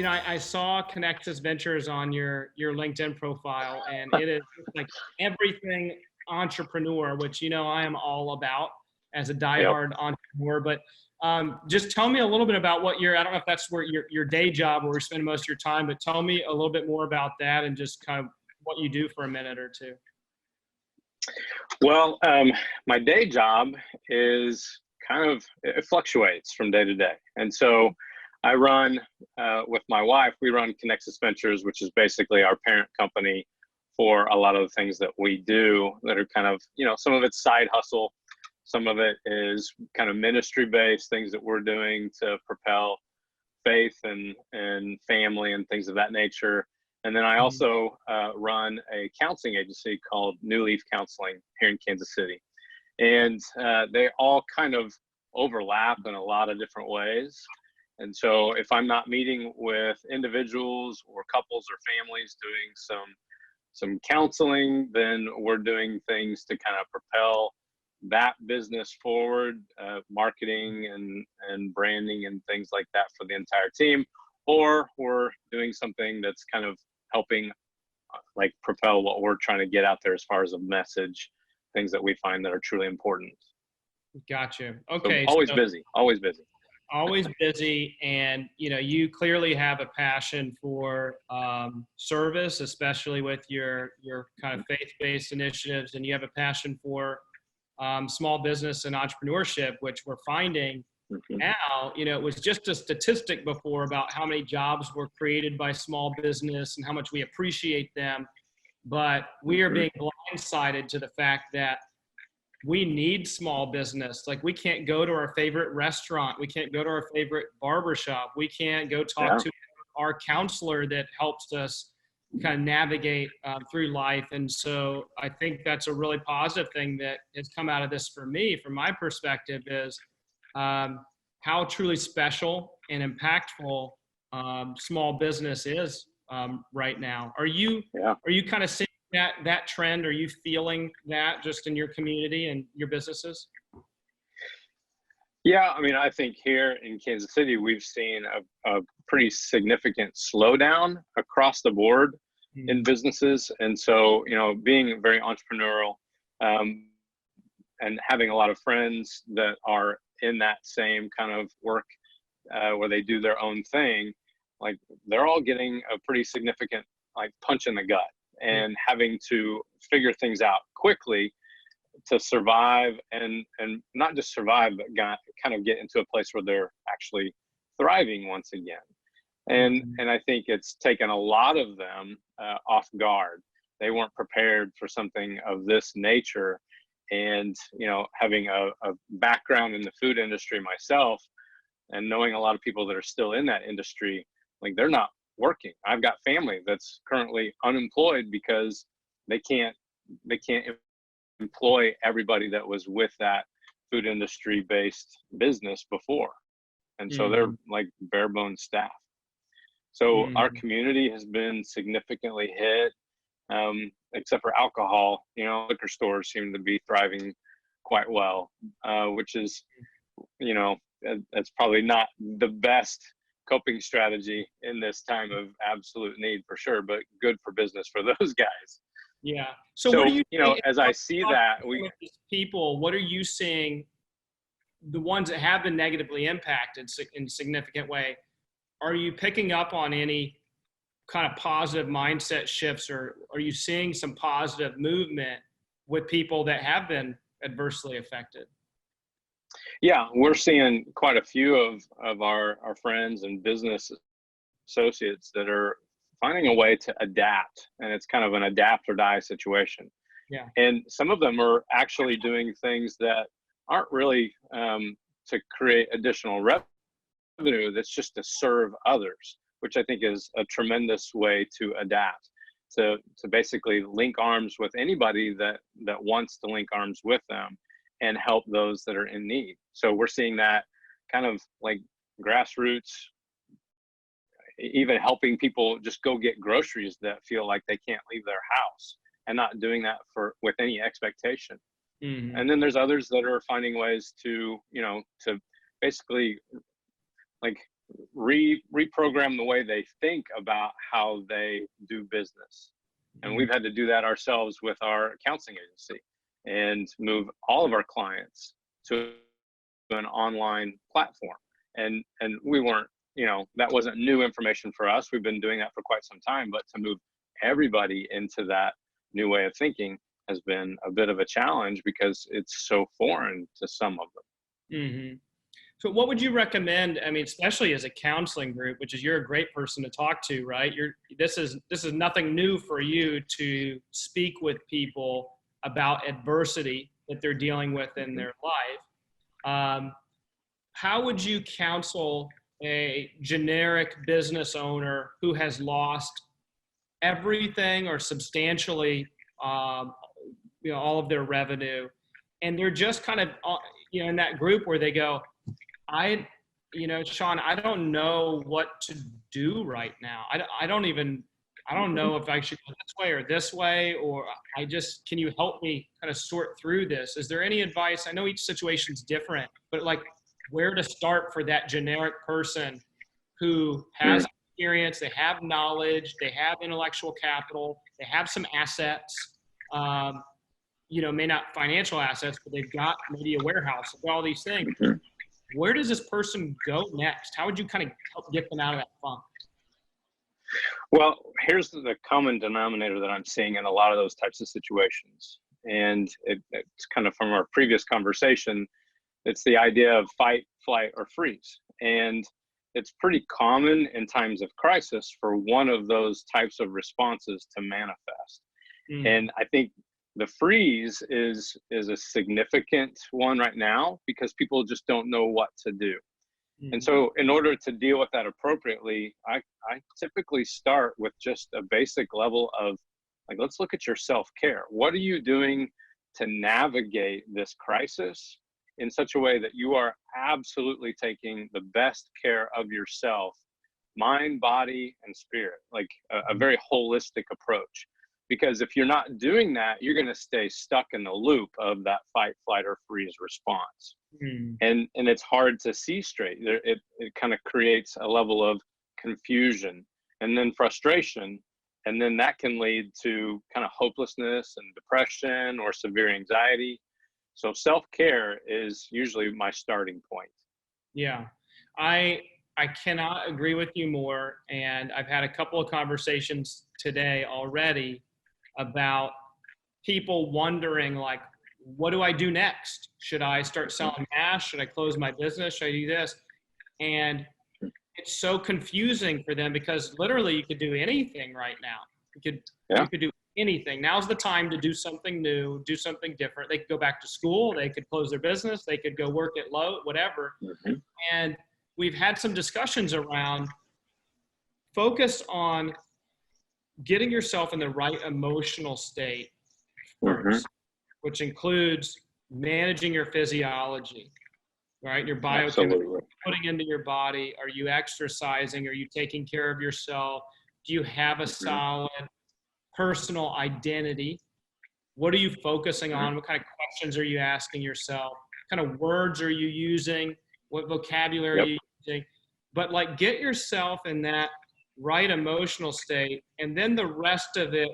I saw Connexus Ventures on your LinkedIn profile, and it is like everything entrepreneur, which I am all about as a Yep. diehard entrepreneur. But just tell me a little bit about what I don't know if that's where your day job, where you spend most of your time, but tell me a little bit more about that and just kind of what you do for a minute or two. Well, my day job is it fluctuates from day to day. And so I run, with my wife, we run Connexus Ventures, which is basically our parent company for a lot of the things that we do that are kind of, some of it's side hustle. Some of it is kind of ministry based, things that we're doing to propel faith and family and things of that nature. And then I also run a counseling agency called New Leaf Counseling here in Kansas City. And they all kind of overlap in a lot of different ways. And so if I'm not meeting with individuals or couples or families doing some counseling, then we're doing things to kind of propel that business forward, marketing and branding and things like that for the entire team. Or we're doing something that's kind of helping like propel what we're trying to get out there as far as a message, things that we find that are truly important. Gotcha. Okay. So always busy. Always busy. And, you clearly have a passion for service, especially with your kind of faith-based initiatives. And you have a passion for small business and entrepreneurship, which we're finding now. It was just a statistic before about how many jobs were created by small business and how much we appreciate them. But we are being blindsided to the fact that we need small business. Like, we can't go to our favorite restaurant. We can't go to our favorite barbershop. We can't go talk to our counselor that helps us kind of navigate through life. And so I think that's a really positive thing that has come out of this for me, from my perspective, is how truly special and impactful small business is right now. Are you kind of seeing that trend? Are you feeling that just in your community and your businesses? Yeah, I mean, I think here in Kansas City, we've seen a pretty significant slowdown across the board in businesses. And so, being very entrepreneurial and having a lot of friends that are in that same kind of work where they do their own thing, like they're all getting a pretty significant like punch in the gut and having to figure things out quickly to survive and not just survive, but kind of get into a place where they're actually thriving once again. And I think it's taken a lot of them off guard. They weren't prepared for something of this nature. And, having a background in the food industry myself and knowing a lot of people that are still in that industry, like they're not working. I've got family that's currently unemployed because they can't employ everybody that was with that food industry based business before. And so they're like bare bones staff. So our community has been significantly hit, except for alcohol. Liquor stores seem to be thriving quite well, which is, that's probably not the best coping strategy in this time of absolute need for sure, but good for business for those guys. Yeah. So what do you as I see that, people, what are you seeing, the ones that have been negatively impacted in a significant way? Are you picking up on any kind of positive mindset shifts, or are you seeing some positive movement with people that have been adversely affected? Yeah, we're seeing quite a few of our friends and business associates that are finding a way to adapt, and it's kind of an adapt or die situation. Yeah. And some of them are actually doing things that aren't really to create additional revenue. That's just to serve others, which I think is a tremendous way to adapt, to basically link arms with anybody that wants to link arms with them and help those that are in need. So we're seeing that kind of like grassroots, even helping people just go get groceries that feel like they can't leave their house, and not doing that with any expectation. And then there's others that are finding ways to, to basically like reprogram the way they think about how they do business. And we've had to do that ourselves with our counseling agency and move all of our clients to an online platform. And we weren't, that wasn't new information for us. We've been doing that for quite some time, but to move everybody into that new way of thinking has been a bit of a challenge because it's so foreign to some of them. Mm-hmm. So what would you recommend? I mean, especially as a counseling group, which is, you're a great person to talk to, right? This is nothing new for you to speak with people about adversity that they're dealing with in their life. How would you counsel a generic business owner who has lost everything or substantially, all of their revenue, and they're just kind of, in that group where they go, Sean, I don't know what to do right now. I don't know if I should go this way or this way, or can you help me kind of sort through this? Is there any advice? I know each situation's different, but like, where to start for that generic person who has experience, they have knowledge, they have intellectual capital, they have some assets, may not financial assets, but they've got maybe a warehouse, all these things. Where does this person go next? How would you kind of help get them out of that funk? Well, here's the common denominator that I'm seeing in a lot of those types of situations. And it's kind of from our previous conversation. It's the idea of fight, flight, or freeze. And it's pretty common in times of crisis for one of those types of responses to manifest. And I think the freeze is a significant one right now because people just don't know what to do. And so in order to deal with that appropriately, I typically start with just a basic level of, like, let's look at your self-care. What are you doing to navigate this crisis in such a way that you are absolutely taking the best care of yourself, mind, body, and spirit, like a very holistic approach? Because if you're not doing that, you're going to stay stuck in the loop of that fight, flight, or freeze response. And it's hard to see straight. It kind of creates a level of confusion and then frustration. And then that can lead to kind of hopelessness and depression or severe anxiety. So self-care is usually my starting point. Yeah, I cannot agree with you more. And I've had a couple of conversations today already about people wondering, like, what do I do next? Should I start selling masks? Should I close my business? Should I do this? And it's so confusing for them because literally you could do anything right now. You could do anything. Now's the time to do something new, do something different. They could go back to school. They could close their business. They could go work at Lowe's, whatever. And we've had some discussions around focus on getting yourself in the right emotional state first, which includes managing your physiology, right? Your biochemistry, putting into your body. Are you exercising? Are you taking care of yourself? Do you have a solid personal identity? What are you focusing on? What kind of questions are you asking yourself? What kind of words are you using? What vocabulary are you using? But like, get yourself in that right emotional state, and then the rest of it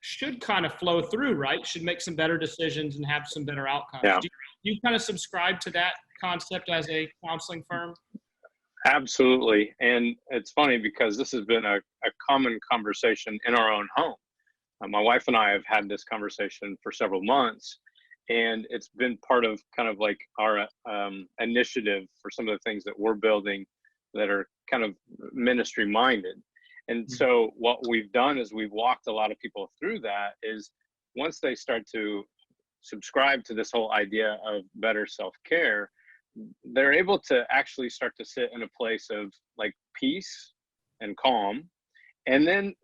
should kind of flow through, right? Should make some better decisions and have some better outcomes. Do you kind of subscribe to that concept as a counseling firm? Absolutely. And it's funny because this has been a common conversation in our own home. My wife and I have had this conversation for several months, and it's been part of kind of like our initiative for some of the things that we're building that are kind of ministry minded. And so what we've done is we've walked a lot of people through that. Is once they start to subscribe to this whole idea of better self-care, they're able to actually start to sit in a place of like peace and calm, and then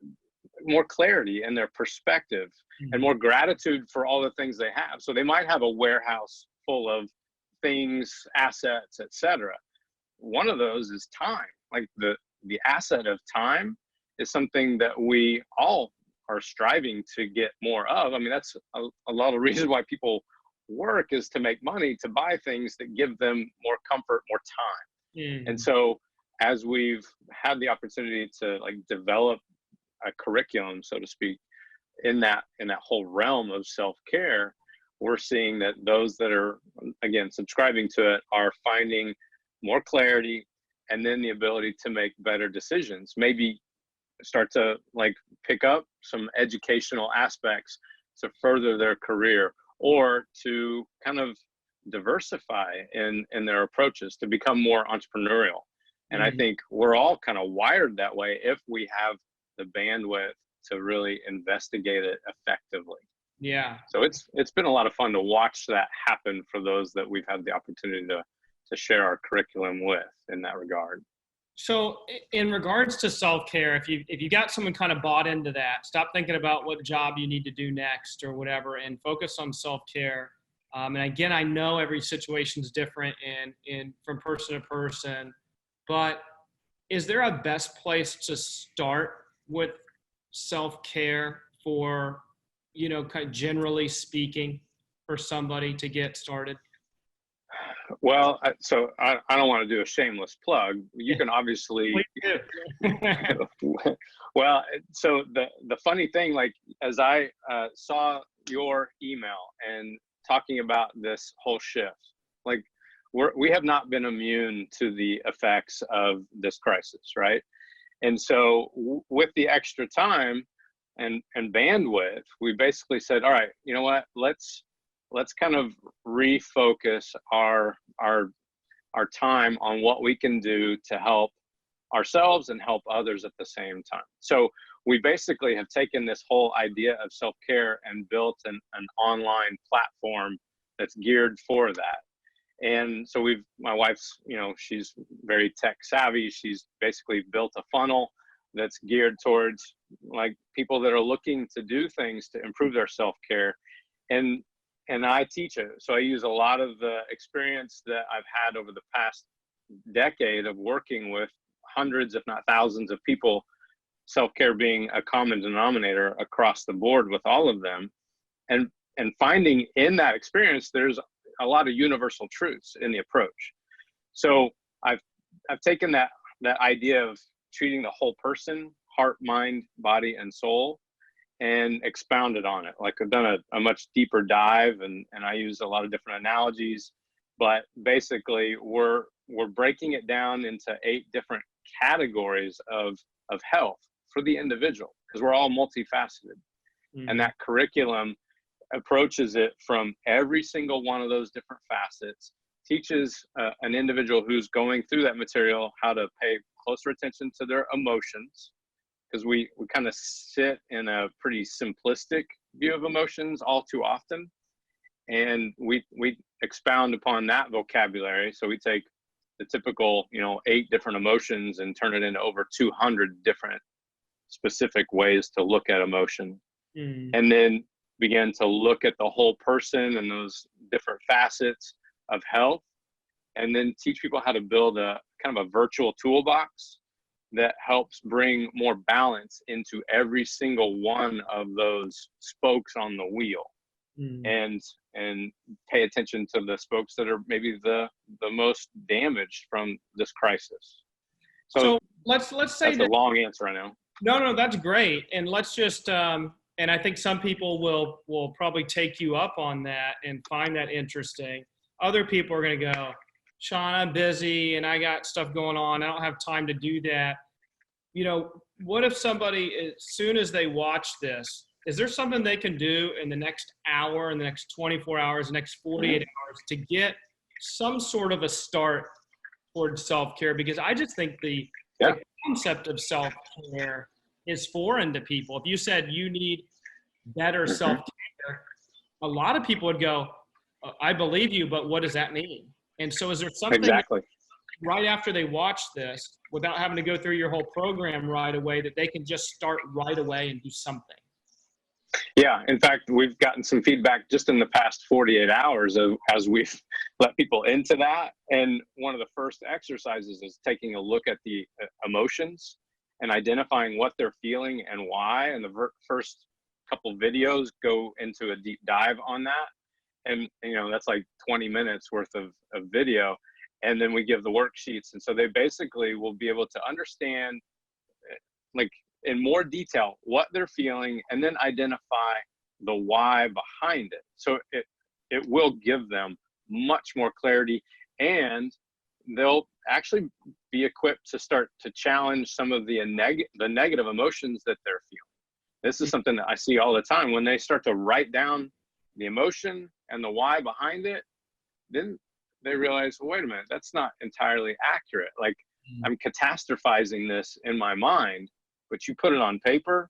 more clarity in their perspective and more gratitude for all the things they have. So they might have a warehouse full of things, assets, etc. One of those is time. Like the asset of time is something that we all are striving to get more of. I mean, that's a lot of reasons why people work, is to make money, to buy things that give them more comfort, more time. And so as we've had the opportunity to like develop a curriculum, so to speak, in that whole realm of self-care, we're seeing that those that are, again, subscribing to it are finding more clarity, and then the ability to make better decisions, maybe start to like pick up some educational aspects to further their career, or to kind of diversify in their approaches to become more entrepreneurial. And I think we're all kind of wired that way if we have the bandwidth to really investigate it effectively. Yeah. So it's been a lot of fun to watch that happen for those that we've had the opportunity to share our curriculum with in that regard. So in regards to self-care, if you got someone kind of bought into that, stop thinking about what job you need to do next or whatever, and focus on self-care. And again, I know every situation is different and from person to person, but is there a best place to start with self-care for, kind of generally speaking, for somebody to get started? Well, so I don't want to do a shameless plug. You can obviously, well, so the funny thing, like as I saw your email and talking about this whole shift, like we have not been immune to the effects of this crisis, right? And so with the extra time and bandwidth, we basically said, all right, you know what, let's kind of refocus our time on what we can do to help ourselves and help others at the same time. So we basically have taken this whole idea of self-care and built an online platform that's geared for that. And so my wife's, she's very tech savvy. She's basically built a funnel that's geared towards like people that are looking to do things to improve their self-care. And I teach it. So I use a lot of the experience that I've had over the past decade of working with hundreds, if not thousands of people, self-care being a common denominator across the board with all of them. And finding in that experience, there's a lot of universal truths in the approach. So I've taken that idea of treating the whole person, heart, mind, body, and soul, and expounded on it. Like I've done a much deeper dive, and I use a lot of different analogies, but basically we're breaking it down into 8 different categories of health for the individual, because we're all multifaceted. And that curriculum approaches it from every single one of those different facets, teaches an individual who's going through that material how to pay closer attention to their emotions, because we kind of sit in a pretty simplistic view of emotions all too often. And we expound upon that vocabulary. So we take the typical, 8 different emotions and turn it into over 200 different specific ways to look at emotion. And then begin to look at the whole person and those different facets of health, and then teach people how to build a kind of a virtual toolbox that helps bring more balance into every single one of those spokes on the wheel, and pay attention to the spokes that are maybe the most damaged from this crisis. So let's say that's a long answer, I know. No, that's great. And let's just, and I think some people will probably take you up on that and find that interesting. Other people are going to go, Sean, I'm busy and I got stuff going on. I don't have time to do that. What if somebody, as soon as they watch this, is there something they can do in the next hour, in the next 24 hours, the next 48 hours to get some sort of a start towards self-care? Because I just think the concept of self-care is foreign to people. If you said you need better self-care, a lot of people would go, I believe you, but what does that mean? And so is there something right after they watch this, without having to go through your whole program right away, that they can just start right away and do something? Yeah, in fact, we've gotten some feedback just in the past 48 hours as we've let people into that. And one of the first exercises is taking a look at the emotions and identifying what they're feeling and why. And the first couple videos go into a deep dive on that. And, that's like 20 minutes worth of video. and then we give the worksheets. And so they basically will be able to understand, like in more detail, what they're feeling, and then identify the why behind it. So it will give them much more clarity, and they'll actually be equipped to start to challenge some of the negative emotions that they're feeling. This is something that I see all the time. When they start to write down the emotion and the why behind it, then they realize, well, wait a minute, that's not entirely accurate. Like, I'm catastrophizing this in my mind, but you put it on paper,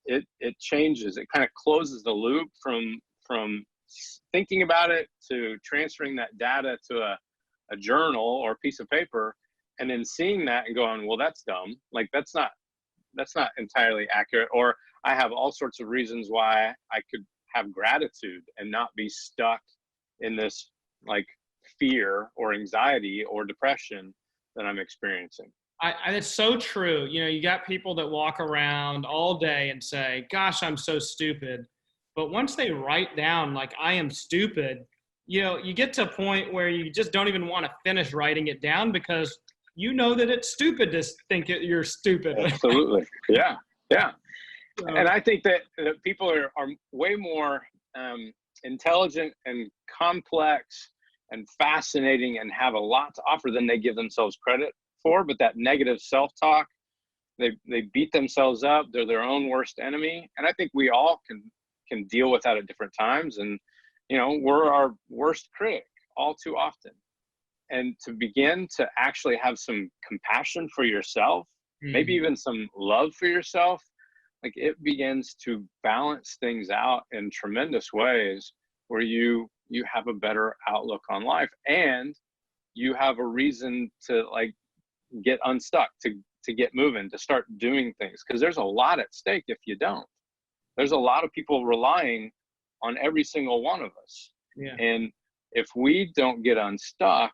it changes. It kind of closes the loop from thinking about it to transferring that data to a journal or a piece of paper, and then seeing that and going, well, that's dumb. Like, that's not entirely accurate. Or I have all sorts of reasons why I could have gratitude and not be stuck in this like fear or anxiety or depression that I'm experiencing. It's so true. You know, you got people that walk around all day and say, gosh, I'm so stupid. But once they write down, like, I am stupid, you know, you get to a point where you just don't even want to finish writing it down, because you know that it's stupid to think you're stupid. Absolutely. Yeah. Yeah. And I think that people are way more intelligent and complex and fascinating and have a lot to offer than they give themselves credit for. But that negative self-talk, they beat themselves up. They're their own worst enemy. And I think we all can deal with that at different times. And, you know, we're our worst critic all too often. And to begin to actually have some compassion for yourself, maybe even some love for yourself, like, it begins to balance things out in tremendous ways where you have a better outlook on life, and you have a reason to like get unstuck, to get moving, to start doing things. Because there's a lot at stake if you don't. There's a lot of people relying on every single one of us. Yeah. And if we don't get unstuck,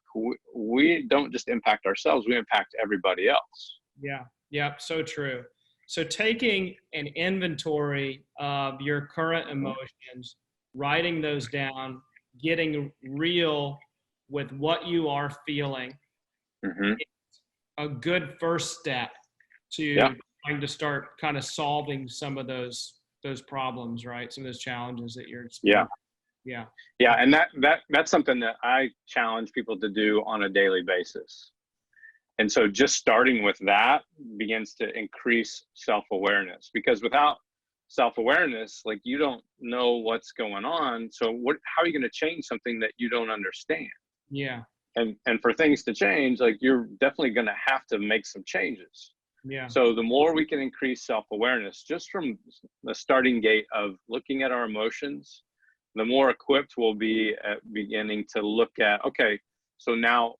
we don't just impact ourselves, we impact everybody else. Yeah. Yeah. So true. So taking an inventory of your current emotions, writing those down, getting real with what you are feeling, a good first step to trying to start kind of solving some of those problems, right? Some of those challenges that you're experiencing. Yeah. And that's something that I challenge people to do on a daily basis. And so just starting with that begins to increase self-awareness, because without self-awareness, like, you don't know what's going on. So how are you going to change something that you don't understand? Yeah. And for things to change, like, you're definitely going to have to make some changes. Yeah. So the more we can increase self-awareness just from the starting gate of looking at our emotions, the more equipped we'll be at beginning to look at, okay, so now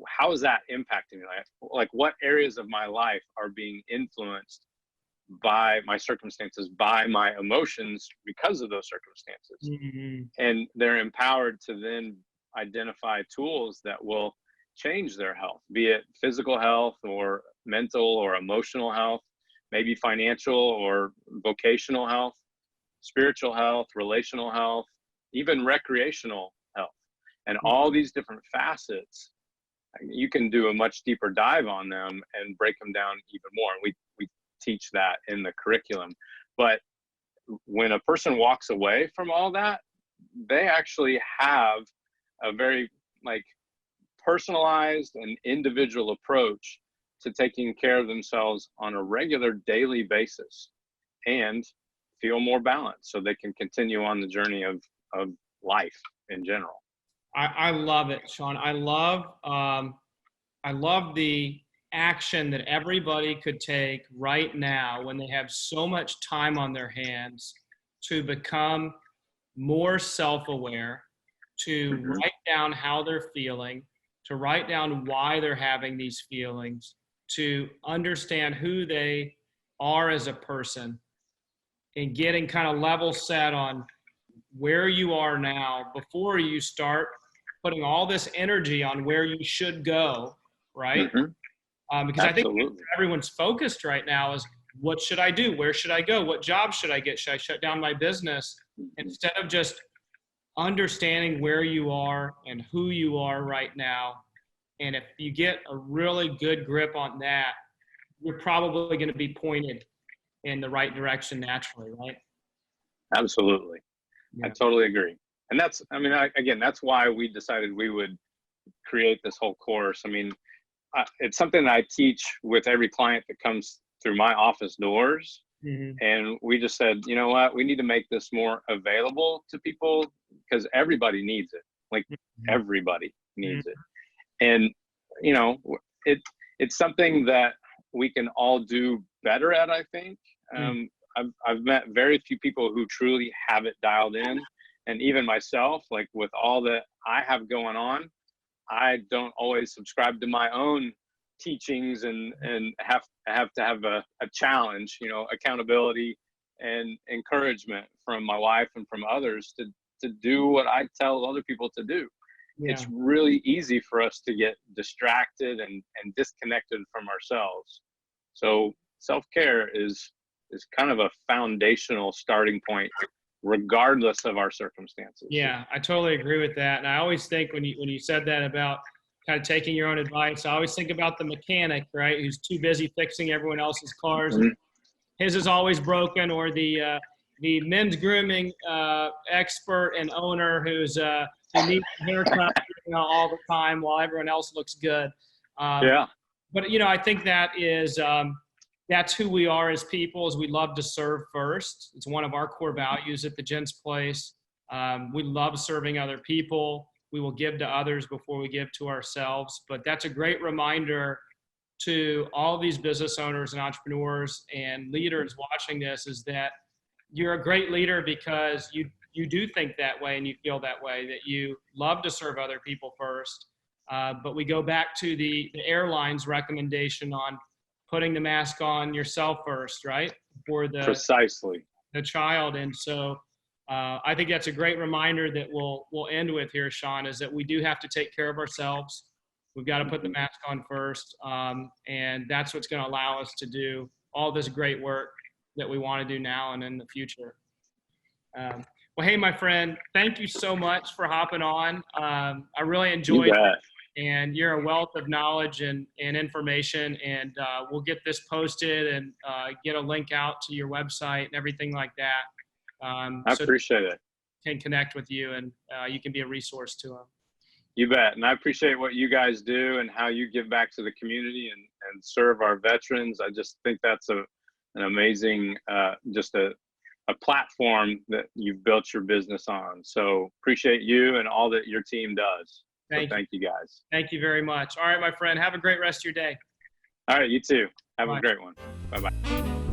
how is that impacting me? Like, what areas of my life are being influenced by my circumstances, by my emotions, because of those circumstances? And they're empowered to then identify tools that will change their health, be it physical health or mental or emotional health, maybe financial or vocational health, spiritual health, relational health, even recreational health. And all these different facets, you can do a much deeper dive on them and break them down even more. And we teach that in the curriculum. But when a person walks away from all that, they actually have a very like personalized and individual approach to taking care of themselves on a regular daily basis, and feel more balanced so they can continue on the journey of life in general. I love it, Sean. I love the action that everybody could take right now when they have so much time on their hands to become more self-aware, to write down how they're feeling, to write down why they're having these feelings, to understand who they are as a person, and getting kind of level set on where you are now before you start putting all this energy on where you should go, right? Because I think everyone's focused right now is, what should I do? Where should I go? What job should I get? Should I shut down my business? Instead of just understanding where you are and who you are right now, And if you get a really good grip on that, you're probably going to be pointed in the right direction naturally, right? Absolutely. Yeah. I totally agree. And that's, I mean, again, that's why we decided we would create this whole course. I mean, it's something that I teach with every client that comes through my office doors. Mm-hmm. And we just said, you know what, we need to make this more available to people because everybody needs it. Like everybody needs it. And, you know, it's something that we can all do better at, I think. I've met very few people who truly have it dialed in. And even myself, like with all that I have going on, I don't always subscribe to my own teachings and have to have a challenge, you know, accountability and encouragement from my wife and from others to do what I tell other people to do. Yeah. It's really easy for us to get distracted and disconnected from ourselves. So self-care is kind of a foundational starting point regardless of our circumstances. Yeah, I totally agree with that. And I always think when you said that about kind of taking your own advice, I always think about the mechanic, right, who's too busy fixing everyone else's cars. Mm-hmm. His is always broken, or the men's grooming expert and owner who needs a haircut, you know, all the time while everyone else looks good. Yeah. But, you know, I think that is that's who we are as people, is we love to serve first. It's one of our core values at the Gents Place. We love serving other people. We will give to others before we give to ourselves. But that's a great reminder to all these business owners and entrepreneurs and leaders watching this, is that you're a great leader because you do think that way and you feel that way, that you love to serve other people first. But we go back to the airline's recommendation on putting the mask on yourself first, right? For Precisely. the child. And so I think that's a great reminder that we'll end with here, Sean, is that we do have to take care of ourselves. We've got to put the mask on first. And that's what's going to allow us to do all this great work that we want to do now and in the future. Well, hey, my friend, thank you so much for hopping on. I really enjoyed it. And you're a wealth of knowledge and information, and we'll get this posted and get a link out to your website and everything like that. I appreciate it. Can connect with you, and you can be a resource to them. You bet. And I appreciate what you guys do and how you give back to the community and serve our veterans. I just think that's an amazing, just a platform that you've built your business on. So appreciate you and all that your team does. Thank you guys. Thank you very much. All right, my friend, have a great rest of your day. All right, you too. Have a great one. Bye-bye.